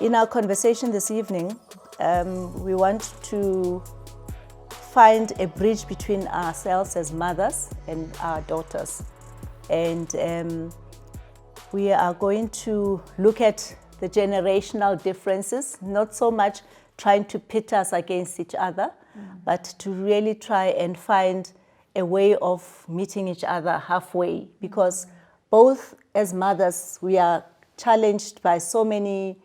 In our conversation this evening, we want to find a bridge between ourselves as mothers and our daughters. And we are going to look at the generational differences, not so much trying to pit us against each other, but to really try and find a way of meeting each other halfway, because both as mothers, we are challenged by so many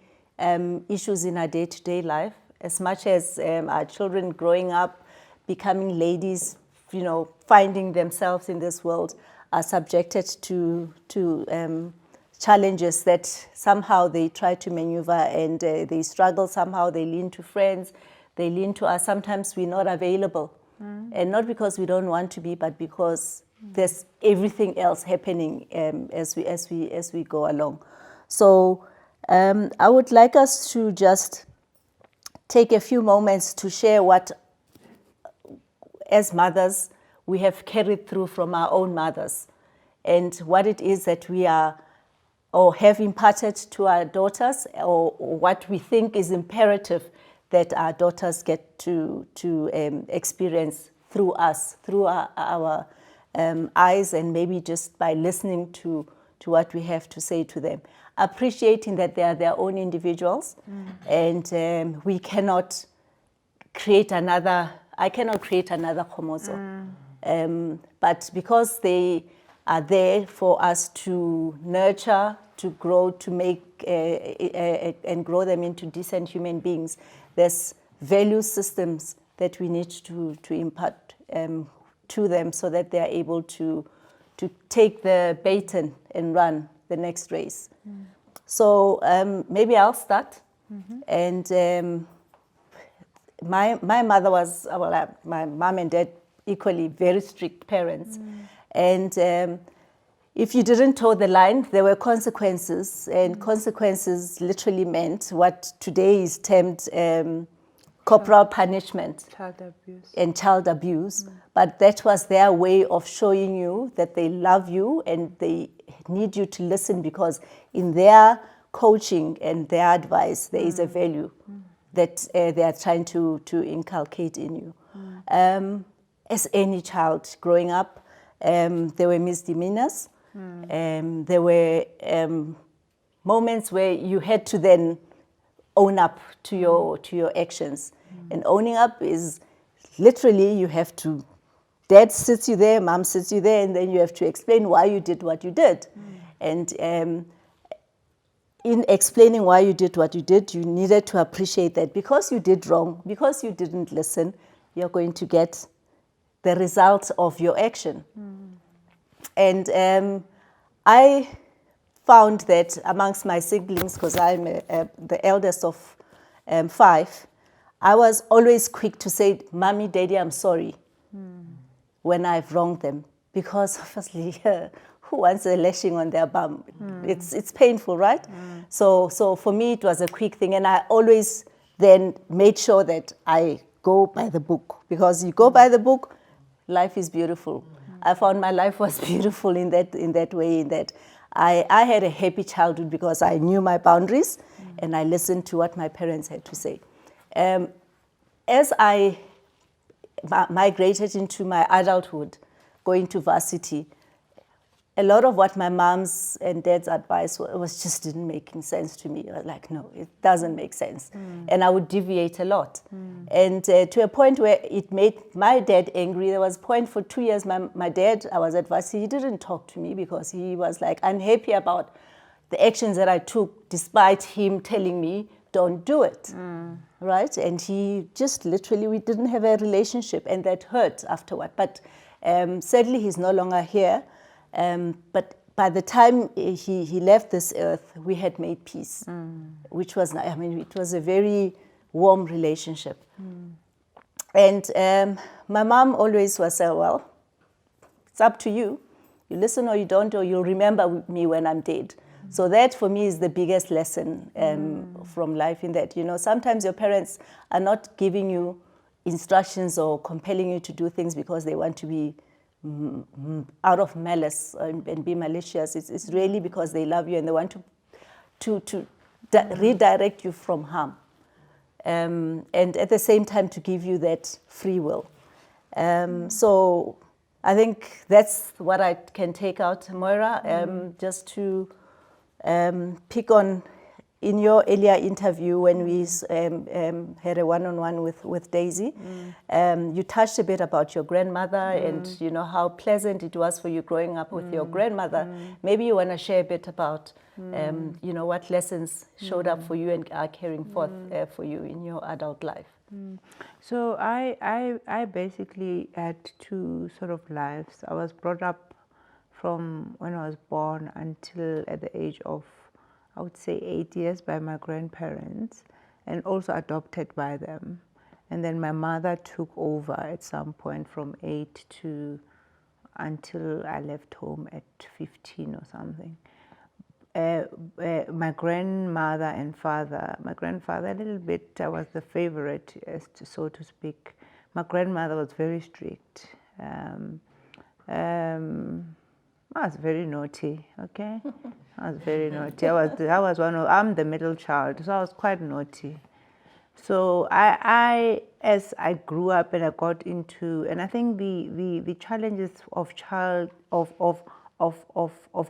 issues in our day-to-day life, as much as our children growing up, becoming ladies, finding themselves in this world, are subjected to challenges that somehow they try to maneuver, and they struggle. Somehow they lean to friends, they lean to us. Sometimes we're not available, and not because we don't want to be, but because there's everything else happening as we go along. So I would like us to just take a few moments to share what, as mothers, we have carried through from our own mothers, and what it is that we are or have imparted to our daughters, or what we think is imperative that our daughters get to experience through us, through our eyes, and maybe just by listening to what we have to say to them. Appreciating that they are their own individuals, and we cannot create another, I cannot create another Kgomotso. But because they are there for us to nurture, to grow, to make and grow them into decent human beings, there's value systems that we need to impart to them, so that they are able to take the baton and run the next race. So maybe I'll start. And my mother was, my mom and dad, equally very strict parents. And if you didn't toe the line, there were consequences, and consequences literally meant what today is termed corporal punishment, child abuse. But that was their way of showing you that they love you and they need you to listen, because in their coaching and their advice, there is a value that they are trying to inculcate in you. As any child growing up, there were misdemeanors. There were moments where you had to then own up to your actions. And owning up is literally, you have to, dad sits you there, mom sits you there, and then you have to explain why you did what you did. And in explaining why you did what you did, you needed to appreciate that because you did wrong, because you didn't listen, you're going to get the result of your action. And I found that amongst my siblings, because I'm the eldest of 5, I was always quick to say, Mommy, Daddy, I'm sorry, when I've wronged them. Because obviously, who wants a lashing on their bum? It's painful, right? So for me, it was a quick thing. And I always then made sure that I go by the book. Because you go by the book, life is beautiful. I found my life was beautiful in that way, in that I had a happy childhood because I knew my boundaries and I listened to what my parents had to say. As I migrated into my adulthood, going to varsity, a lot of what my mom's and dad's advice was just didn't make sense to me. I was like, no, it doesn't make sense. And I would deviate a lot. And to a point where it made my dad angry. There was a point for 2 years, my dad, I was at varsity, he didn't talk to me because he was like unhappy about the actions that I took, despite him telling me, don't do it, right? And he just literally, we didn't have a relationship, and that hurt afterward. But sadly, he's no longer here. But by the time he left this earth, we had made peace, which was, it was a very warm relationship. And my mom always was saying, well, it's up to you. You listen or you don't, or you'll remember me when I'm dead. So that for me is the biggest lesson from life, in that, sometimes your parents are not giving you instructions or compelling you to do things because they want to be out of malice and be malicious. It's really because they love you and they want to redirect you from harm. And at the same time to give you that free will. So I think that's what I can take out, Moira, just to pick on, in your earlier interview when we had a one-on-one with Daisy, you touched a bit about your grandmother and you know how pleasant it was for you growing up with your grandmother. Maybe you want to share a bit about you know what lessons showed up for you and are carrying forth for you in your adult life. So I basically had two sort of lives. I was brought up from when I was born until at the age of, I would say, 8 years by my grandparents, and also adopted by them. And then my mother took over at some point from 8 to until I left home at 15 or something. My grandmother and father, my grandfather a little bit, I was the favorite, so to speak. My grandmother was very strict. I was very naughty, okay? I was very naughty. I'm the middle child, so I was quite naughty. So as I grew up and I got into, and I think the challenges of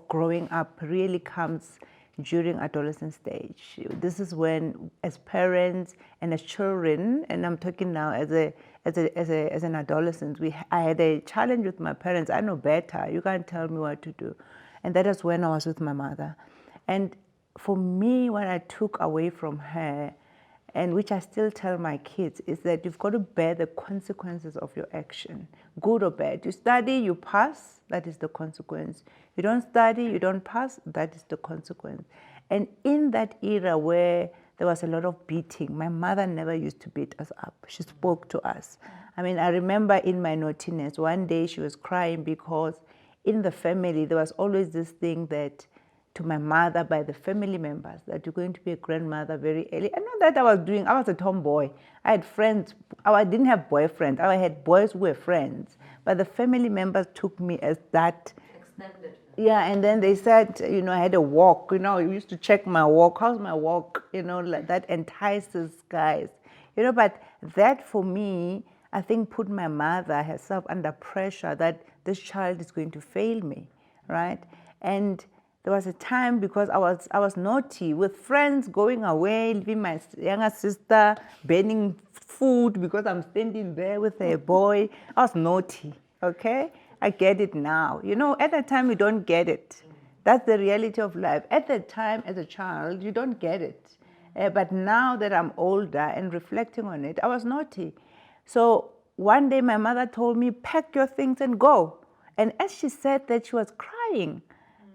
growing up really comes during adolescent stage. This is when, as parents and as children, and I'm talking now as an adolescent, I had a challenge with my parents. I know better. You can't tell me what to do. And that is when I was with my mother. And for me, what I took away from her, and which I still tell my kids, is that you've got to bear the consequences of your action, good or bad. You study, you pass, that is the consequence. You don't study, you don't pass, that is the consequence. And in that era where there was a lot of beating, my mother never used to beat us up. She spoke to us. I mean, I remember in my naughtiness, one day she was crying because in the family, there was always this thing that to my mother by the family members that you're going to be a grandmother very early. And not that I was a tomboy. I had friends. I didn't have boyfriends. I had boys who were friends. But the family members took me as that. Extended. Yeah, and then they said, you know, I had a walk. You know, you used to check my walk. How's my walk? You know, like that entices guys. You know, but that for me, I think put my mother herself under pressure that this child is going to fail me, right? And there was a time because I was naughty with friends going away, leaving my younger sister, burning food because I'm standing there with a boy. I was naughty, okay? I get it now. You know, at that time you don't get it. That's the reality of life. At that time as a child, you don't get it. But now that I'm older and reflecting on it, I was naughty. So one day my mother told me, pack your things and go. And as she said that, she was crying.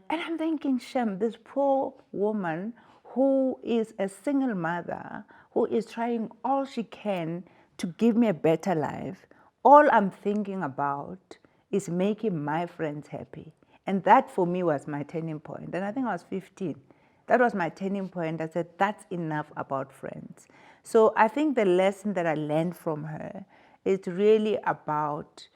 And I'm thinking, Shem, this poor woman who is a single mother, who is trying all she can to give me a better life, all I'm thinking about is making my friends happy. And that for me was my turning point. And I think I was 15. That was my turning point. I said, that's enough about friends. So I think the lesson that I learned from her is really about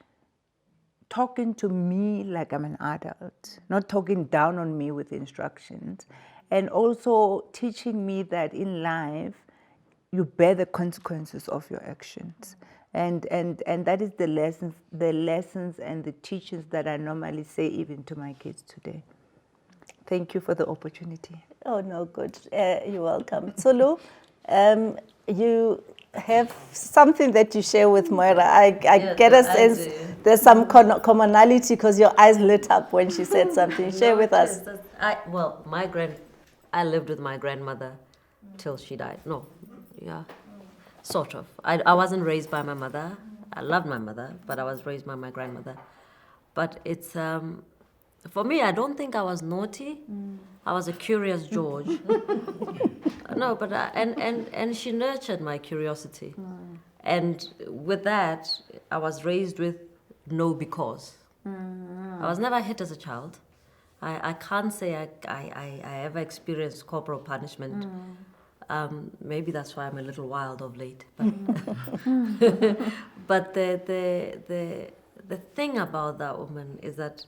talking to me like I'm an adult, not talking down on me with instructions, and also teaching me that in life, you bear the consequences of your actions. And that is the lessons and the teachings that I normally say even to my kids today. Thank you for the opportunity. Oh, no, good. You're welcome. Tsholo, you have something that you share with Moira. I get a sense there's some commonality because your eyes lit up when she said something. Share with us. I lived with my grandmother till she died. No, yeah, sort of. I wasn't raised by my mother. I loved my mother, but I was raised by my grandmother. But it's, for me, I don't think I was naughty. I was a curious George. No, but and she nurtured my curiosity. And with that, I was raised with no because. I was never hit as a child. I can't say I ever experienced corporal punishment. Maybe that's why I'm a little wild of late. But, but the thing about that woman is that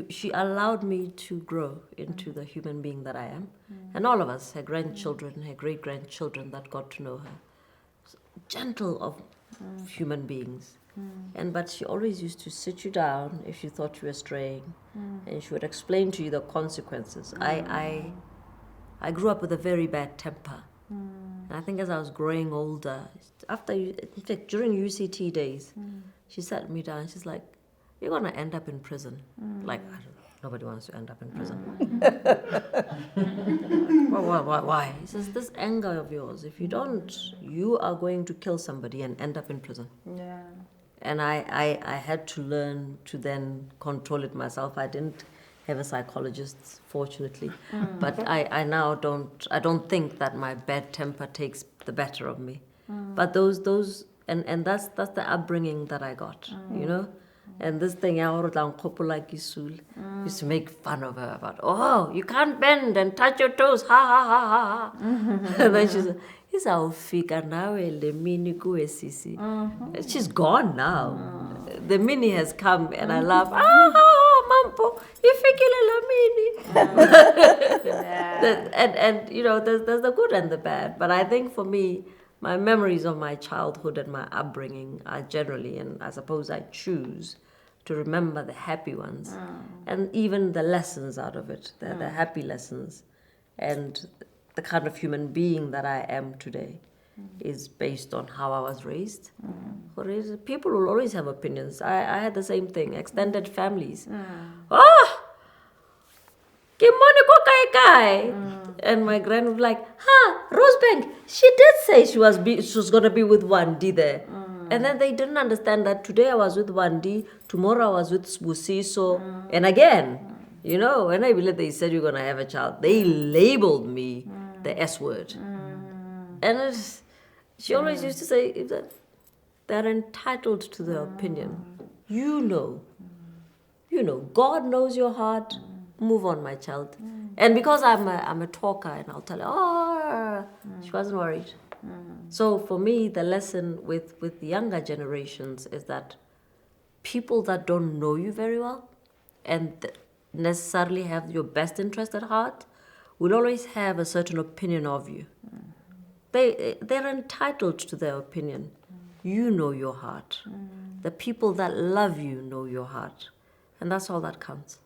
she allowed me to grow into the human being that I am. And all of us, her grandchildren, her great-grandchildren that got to know her. Gentle of human beings. But she always used to sit you down if you thought you were straying, and she would explain to you the consequences. I grew up with a very bad temper. And I think as I was growing older, in fact, during UCT days, she sat me down, she's like, you're going to end up in prison. Like, I don't know, nobody wants to end up in prison. Why? He says, this anger of yours, if you don't, you are going to kill somebody and end up in prison. Yeah. And I had to learn to then control it myself. I didn't have a psychologist, fortunately. But I now don't think that my bad temper takes the better of me. But those and that's the upbringing that I got, you know? And this thing, used to make fun of her about, oh, you can't bend and touch your toes, ha ha ha ha ha. And then she said, she's gone now. The mini has come, and I laugh. Mampo, you and you know, there's the good and the bad. But I think for me, my memories of my childhood and my upbringing are generally, and I suppose I choose to remember the happy ones, and even the lessons out of it, the happy lessons, and the kind of human being that I am today is based on how I was raised. People will always have opinions. I had the same thing, extended families. Oh! And my grand would be like, Rosebank, she did say she was going to be with 1D there. And then they didn't understand that today I was with 1D, tomorrow I was with Sbusiso, and again, you know, when I believe they said you're going to have a child, they labeled me the S word. And she always used to say that they're entitled to their opinion. You know, God knows your heart. Move on, my child. And because I'm a talker, and I'll tell her, she wasn't worried. So for me, the lesson with the younger generations is that people that don't know you very well and necessarily have your best interest at heart will always have a certain opinion of you. They're entitled to their opinion. You know your heart. The people that love you know your heart. And that's all that counts.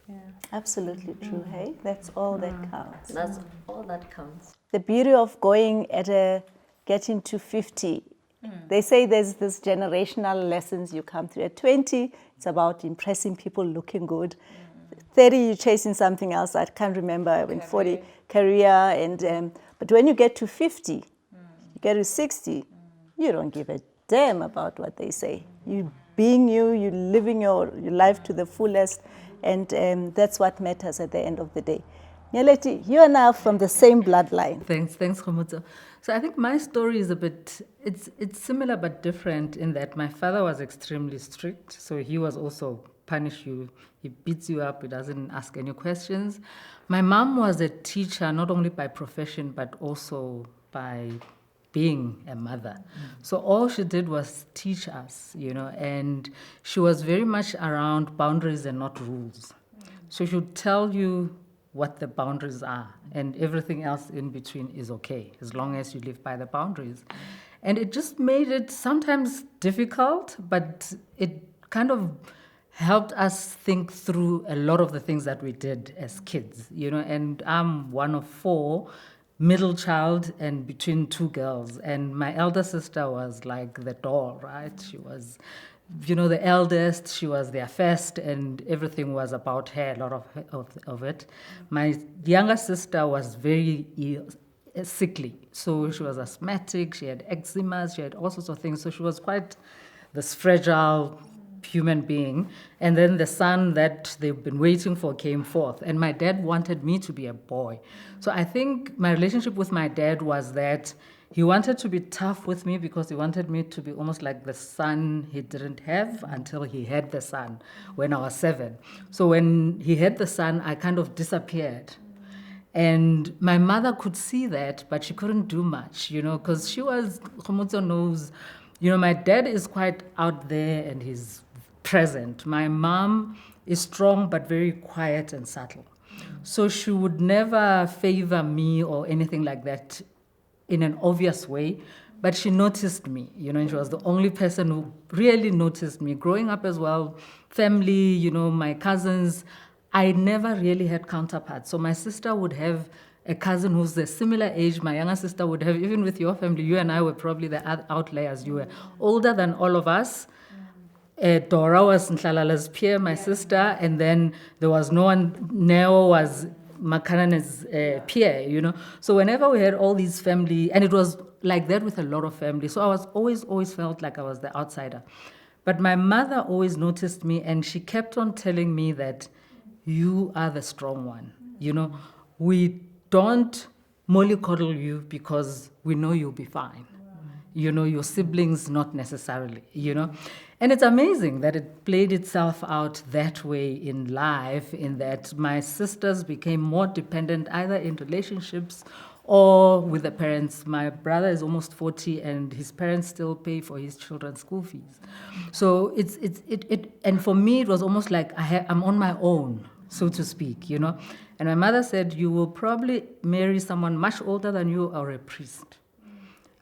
Yeah. Absolutely true, hey? That's all that counts. That's all that counts. The beauty of getting to 50, they say there's this generational lessons you come through. At 20, it's about impressing people, looking good. 30, you're chasing something else. I can't remember. When 40, career. And but when you get to 50, you get to 60, you don't give a damn about what they say. You being you, you living your life to the fullest, and that's what matters at the end of the day. Nyaleti, you are now from the same bloodline. Thanks, Kgomotso. So I think my story is it's similar but different in that my father was extremely strict, so he was also punish you. He beats you up, he doesn't ask any questions. My mom was a teacher, not only by profession, but also by being a mother. So all she did was teach us, you know, and she was very much around boundaries and not rules. So she would tell you what the boundaries are, and everything else in between is okay, as long as you live by the boundaries. And it just made it sometimes difficult, but it kind of helped us think through a lot of the things that we did as kids, you know, and I'm one of 4, middle child and between 2 girls. And my elder sister was like the doll, right? She was, you know, the eldest, she was their first, and everything was about her, a lot of it. My younger sister was very sickly. So she was asthmatic, she had eczema, she had all sorts of things. So she was quite this fragile human being. And then the son that they've been waiting for came forth. And my dad wanted me to be a boy. So I think my relationship with my dad was that he wanted to be tough with me because he wanted me to be almost like the son he didn't have until he had the son when I was 7. So when he had the son, I kind of disappeared. And my mother could see that, but she couldn't do much, you know, because she was, Kgomotso knows, you know, my dad is quite out there and he's present. My mom is strong but very quiet and subtle. So she would never favor me or anything like that in an obvious way, but she noticed me, and she was the only person who really noticed me. Growing up as well, family, my cousins, I never really had counterparts. So my sister would have a cousin who's a similar age. My younger sister would have, even with your family, you and I were probably the outliers. You were older than all of us. Dora was Tlhagale's peer, my sister, and then there was no one. Neo was Makanane's peer, So whenever we had all these family, and it was like that with a lot of family, so I was always felt like I was the outsider. But my mother always noticed me, and she kept on telling me that you are the strong one. We don't mollycoddle you because we know you'll be fine. Your siblings not necessarily, And it's amazing that it played itself out that way in life, in that my sisters became more dependent either in relationships or with the parents. My brother is almost 40 and his parents still pay for his children's school fees. So and for me it was almost like I'm on my own, so to speak, And my mother said, you will probably marry someone much older than you or a priest.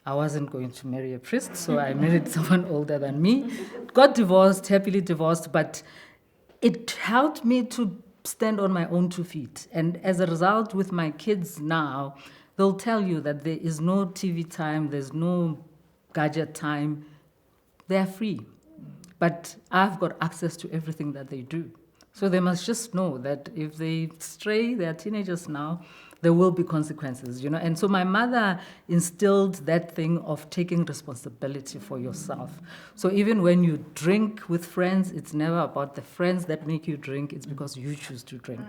I wasn't going to marry a priest, so I married someone older than me. Got divorced, happily divorced, but it helped me to stand on my own 2 feet. And as a result, with my kids now, they'll tell you that there is no TV time, there's no gadget time. They're free. But I've got access to everything that they do. So they must just know that if they stray, they're teenagers now, there will be consequences, And so my mother instilled that thing of taking responsibility for yourself. So even when you drink with friends, it's never about the friends that make you drink, it's because you choose to drink,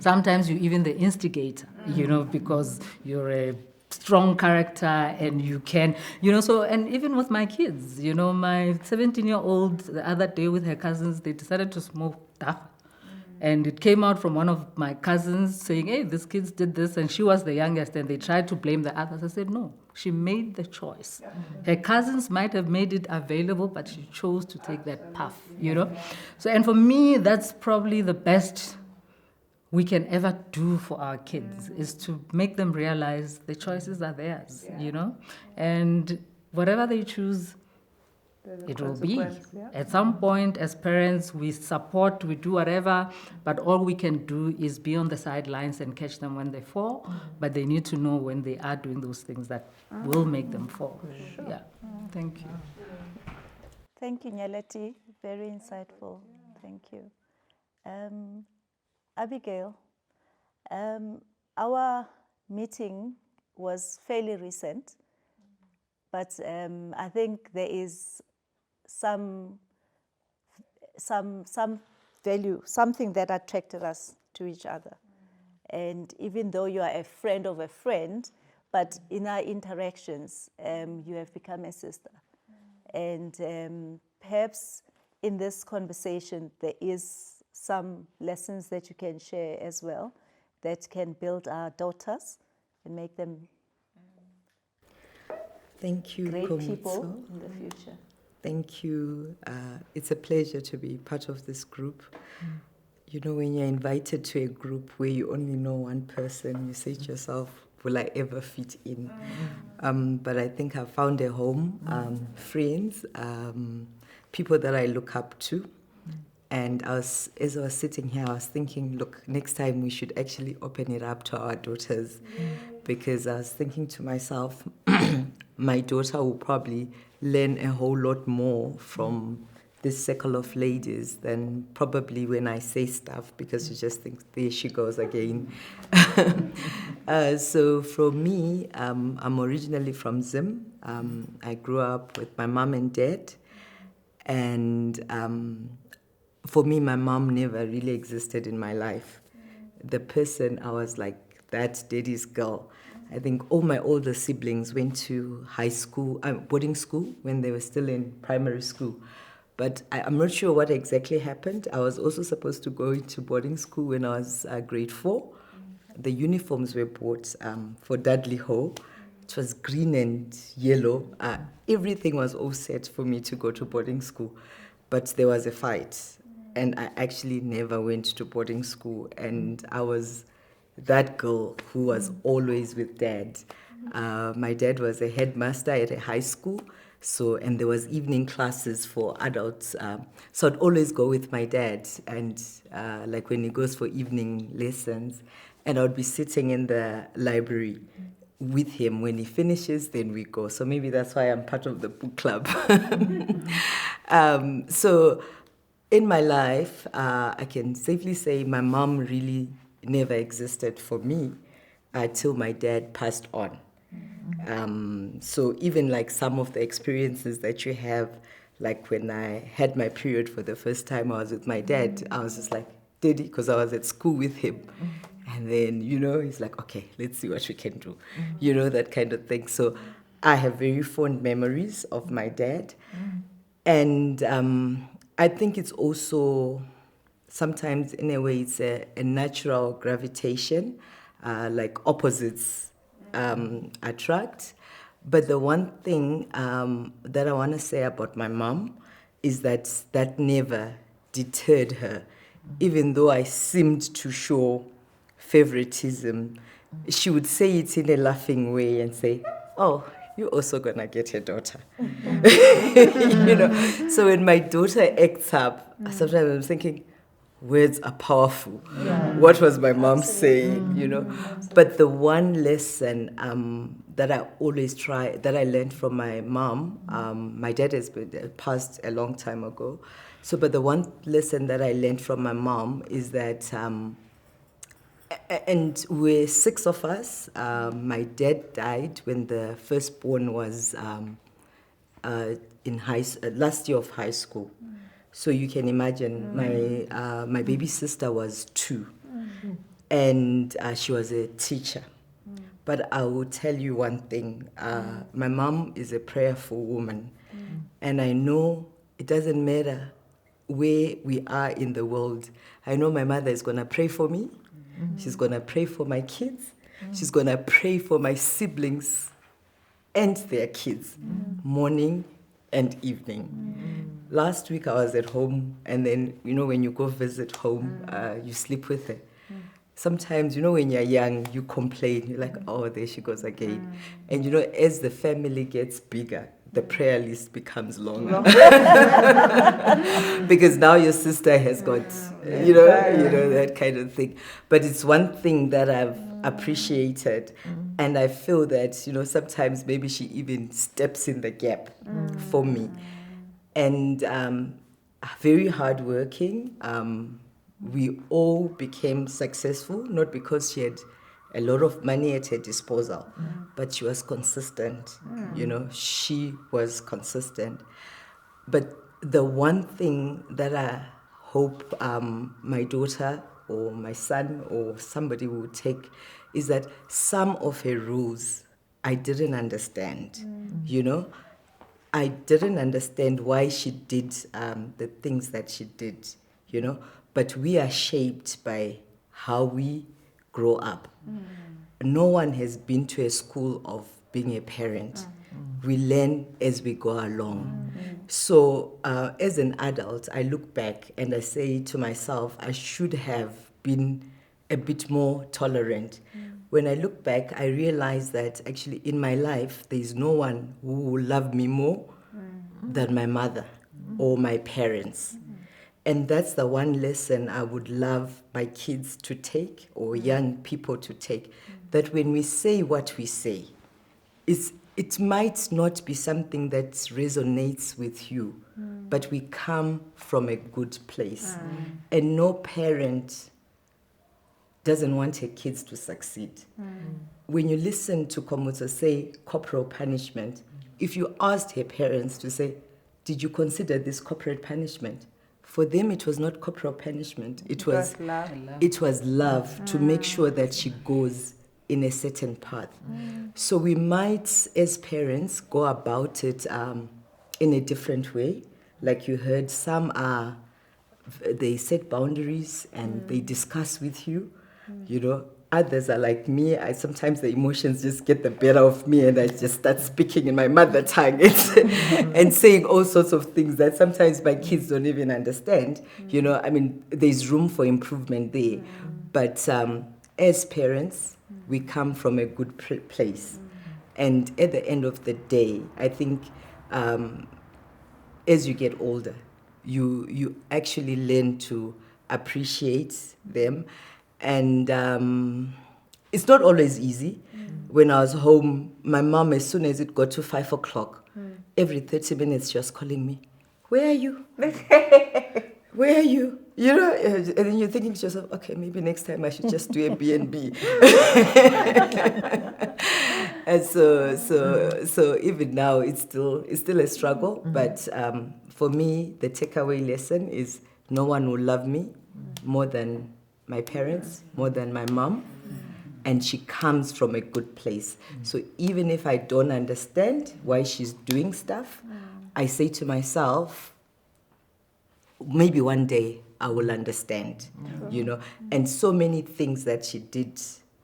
Sometimes you're even the instigator, because you're a strong character and you can, so, and even with my kids, my 17-year-old, the other day with her cousins, they decided to smoke tobacco. And it came out from one of my cousins saying, hey, these kids did this, and she was the youngest, and they tried to blame the others. I said, no, she made the choice. Her cousins might have made it available, but she chose to take that path, So, and for me, that's probably the best we can ever do for our kids, is to make them realize the choices are theirs, And whatever they choose, it will be. At some point, as parents, we support, we do whatever, but all we can do is be on the sidelines and catch them when they fall. But they need to know when they are doing those things that will make them fall. Sure. Yeah. Thank you. Thank you, Nyaleti. Very insightful. Thank you. Abigail, our meeting was fairly recent, but I think there is some value, something that attracted us to each other. And even though you are a friend of a friend, but in our interactions, you have become a sister. And perhaps in this conversation, there is some lessons that you can share as well that can build our daughters and make them Thank you, great Kgomotso. people in the future. Thank you. It's a pleasure to be part of this group. When you're invited to a group where you only know one person, you say to yourself, will I ever fit in? But I think I found a home, friends, people that I look up to. And as I was sitting here, I was thinking, look, next time we should actually open it up to our daughters. Because I was thinking to myself, my daughter will probably learn a whole lot more from this circle of ladies than probably when I say stuff, because you just think, there she goes again. So for me, I'm originally from Zim. I grew up with my mom and dad. And for me, my mom never really existed in my life. The person I was like, that daddy's girl. I think all my older siblings went to high school, boarding school when they were still in primary school. But I'm not sure what exactly happened. I was also supposed to go into boarding school when I was grade 4. The uniforms were bought for Dudley Ho. It was green and yellow. Everything was all set for me to go to boarding school. but there was a fight. And I actually never went to boarding school. And I was that girl who was always with dad. My dad was a headmaster at a high school. So, and there was evening classes for adults. So I'd always go with my dad. And like when he goes for evening lessons, and I would be sitting in the library with him. When he finishes, then we go. So maybe that's why I'm part of the book club. So in my life, I can safely say my mom really never existed for me until my dad passed on. So even like some of the experiences that you have, like when I had my period for the first time, I was with my dad. I was just like, Daddy, because I was at school with him. And then, he's like, okay, let's see what we can do. That kind of thing. So I have very fond memories of my dad. And I think it's also, sometimes in a way, it's a natural gravitation, like opposites attract. But the one thing that I want to say about my mom is that never deterred her. Even though I seemed to show favoritism, she would say it in a laughing way and say, oh, you're also gonna get a daughter. So when my daughter acts up, sometimes I'm thinking, words are powerful. What was my mom saying, But the one lesson that I always that I learned from my mom, my dad has passed a long time ago. So, but the one lesson that I learned from my mom is that, and we're 6 of us. My dad died when the firstborn was in last year of high school. So you can imagine, my baby sister was 2, and she was a teacher. But I will tell you one thing, my mom is a prayerful woman, and I know it doesn't matter where we are in the world. I know my mother is going to pray for me, she's going to pray for my kids, she's going to pray for my siblings and their kids, morning and evening. Last week I was at home, and then, when you go visit home, you sleep with her. Sometimes, when you're young, you complain. You're like, oh, there she goes again. And, as the family gets bigger, the prayer list becomes longer. Because now your sister has got, that kind of thing. But it's one thing that I've appreciated. And I feel that, sometimes maybe she even steps in the gap for me. And very hardworking. We all became successful, not because she had a lot of money at her disposal, but she was consistent. She was consistent. But the one thing that I hope my daughter or my son or somebody will take is that some of her rules I didn't understand, I didn't understand why she did the things that she did, but we are shaped by how we grow up. No one has been to a school of being a parent. We learn as we go along. So as an adult, I look back and I say to myself, I should have been a bit more tolerant. When I look back, I realize that actually in my life, there's no one who will love me more than my mother or my parents. And that's the one lesson I would love my kids to take, or young people to take, that when we say what we say, it might not be something that resonates with you, but we come from a good place. And no parent doesn't want her kids to succeed. When you listen to Kgomotso say corporal punishment, if you asked her parents to say, did you consider this corporate punishment? For them, it was not corporal punishment. It was love. It was love to make sure that she goes in a certain path. So we might, as parents, go about it in a different way. Like you heard, some they set boundaries and they discuss with you. others are like me. Sometimes the emotions just get the better of me, and I just start speaking in my mother tongue and saying all sorts of things that sometimes my kids don't even understand. You know, I mean, there's room for improvement there. But as parents, we come from a good place. And at the end of the day, I think as you get older, you actually learn to appreciate them. And it's not always easy. When I was home, my mom, as soon as it got to 5 o'clock, every 30 minutes she was calling me, "Where are you? Where are you?" You know, and then you're thinking to yourself, okay, maybe next time I should just do a B&B. And so even now, it's still a struggle. But for me, the takeaway lesson is no one will love me more than my parents, more than my mom, and she comes from a good place. So even if I don't understand why she's doing stuff, I say to myself, maybe one day I will understand, you know. And so many things that she did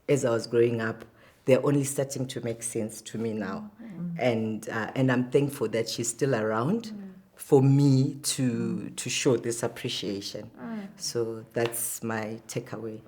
as I was growing up, they're only starting to make sense to me now. And I'm thankful that she's still around for me to show this appreciation. So that's my takeaway.